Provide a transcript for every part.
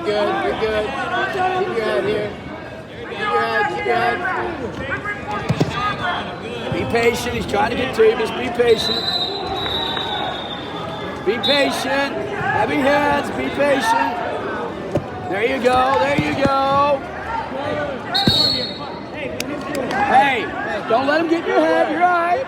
You're good. You're good. Keep your head here. Keep your head. Keep your head. Be patient. He's trying to get to you. Just be patient. Be patient. Heavy heads. Be patient. There you go. There you go. Hey, don't let him get in your head. You're all right.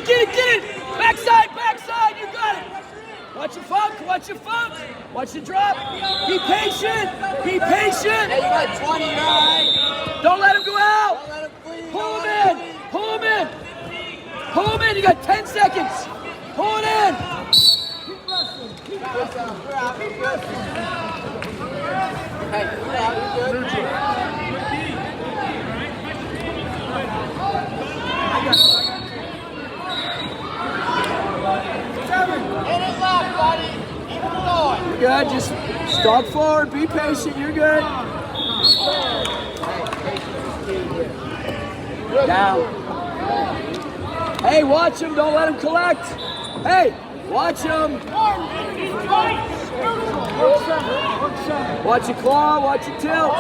Get it! Backside, you got it! Watch your funk! Watch the drop! Be patient! Hey, you got 29! Don't let him go out! Don't let him flee! Pull him in! You got 10 seconds! Pull it in! Keep pressing! You're out, you're good! Hey, you're out, you're good! You're good. Just stalk forward. Be patient. You're good. Down. Hey, watch him. Don't let him collect. Hey, watch him. Watch your claw. Watch your tilt.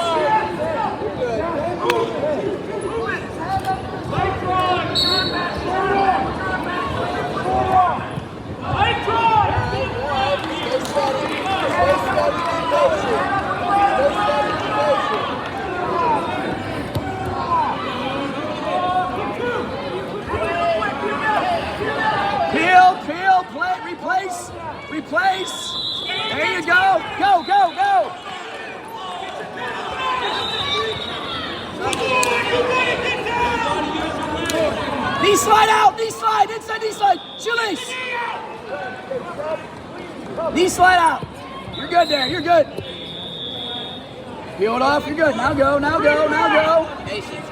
Peel, play, replace. There you go. Go. Knee slide out, inside knee slide. Chili's. Knee slide out. You're good there, you're good. Peel it off, you're good. Now go. Patience.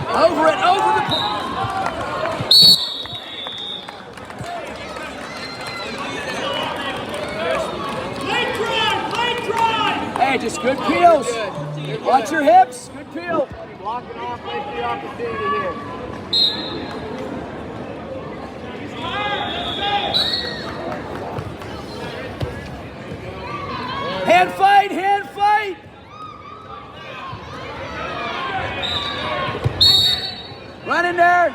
Over the... Hey, just good peels. Watch your hips. Good peel. Blocking off, make the opportunity here. Hand fight. Run in there.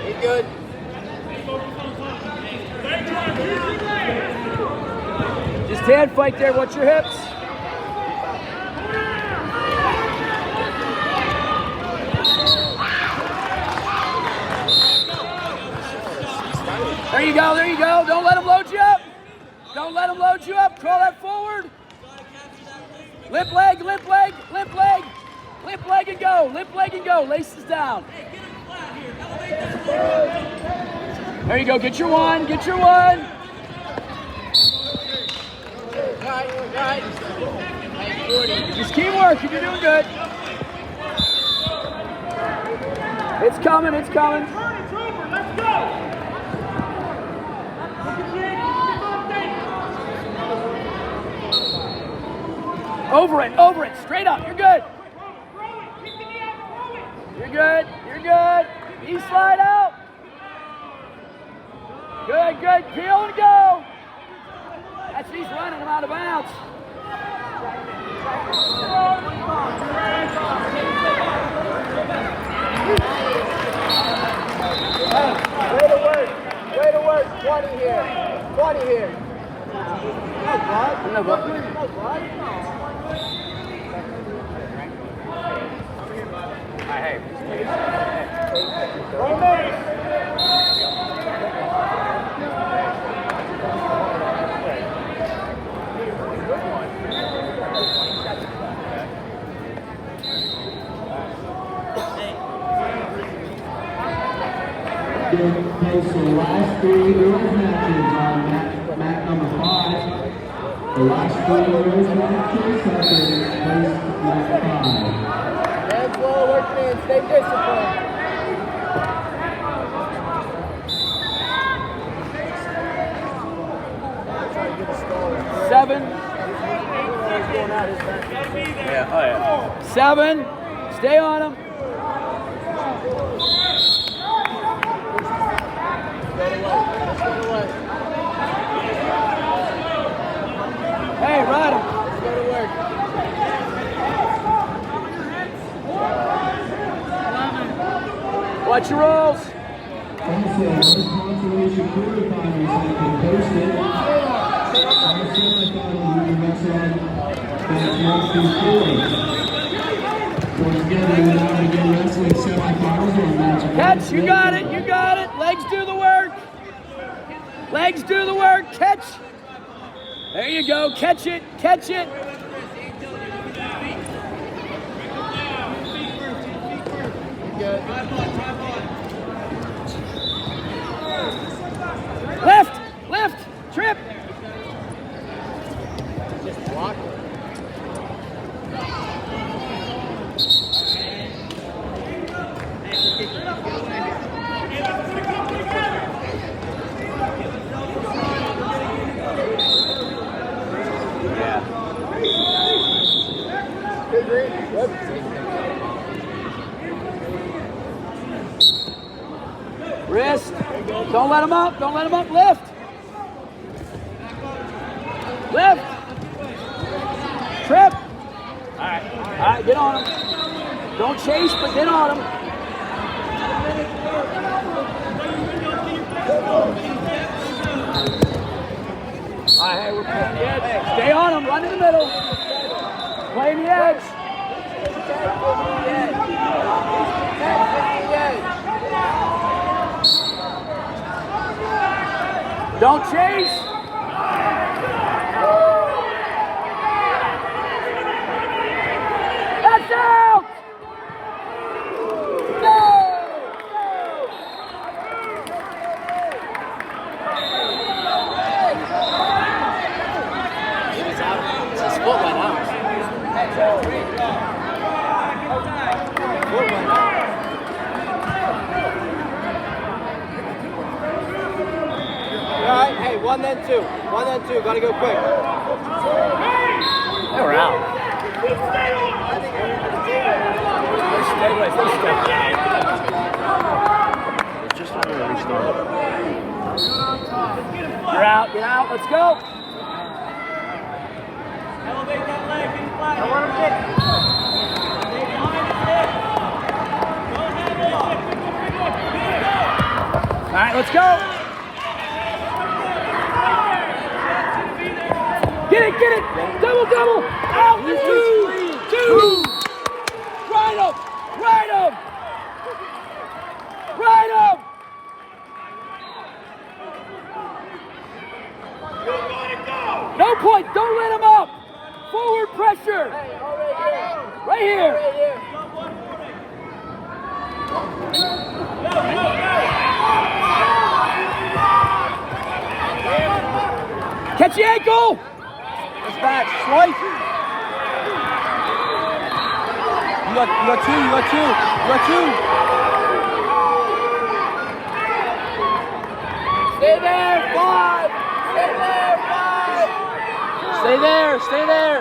Be good. Just hand fight there. Watch your hips. There you go. Don't let him load you up. Crawl that forward. Lip leg and go. Laces down. There you go. Get your one. Right. Just keep working. You're doing good. It's coming. Let's go. Over it. Straight up. You're good. You're good. Knee slide out. Good. Peel and go. That's he's running him out of bounds. Way to work. 20 here. No blood. Post the last 3 girls matches on mat number 5. The last 3 girls matches have been placed mat 5. Hands low, working in, stay disciplined. Seven. Yeah, oh yeah. 7. Stay on him. Hey, ride him. Let's go to work. Watch your rolls. Also, those consolation quarterfinals have been posted. Our semifinals will be wrestled match 1 through 4. Once again, we will now begin wrestling semifinals on match 1. Catch, you got it, you got it. Legs do the work. Legs do the work, catch. There you go, catch it, catch it. Good. Lift, lift, trip. Just block it. Good green. Wrist. Don't let him up, don't let him up. Lift. Lift. Trip. All right, get on him. Don't chase, but get on him. All right, hey, we're playing the edge. Stay on him, run in the middle. Play the edge. Don't chase. That's out. He was out. His foot went out. Foot went out. All right, hey, 1 then 2. 1 then 2. Gotta go quick. They were out. Just wanted to restart. You're out, get out, let's go. Elevate that leg, get it flat. I want him kick. Stay behind his hip. All right, let's go. Get it, double, double. Out, there's 2. Ride him, ride him. Ride him. No point, don't let him up. Forward pressure. Right here. Catch the ankle. It's back, slice. You got 2, you got 2. Stay there, 5. Stay there, 5. Stay there, stay there.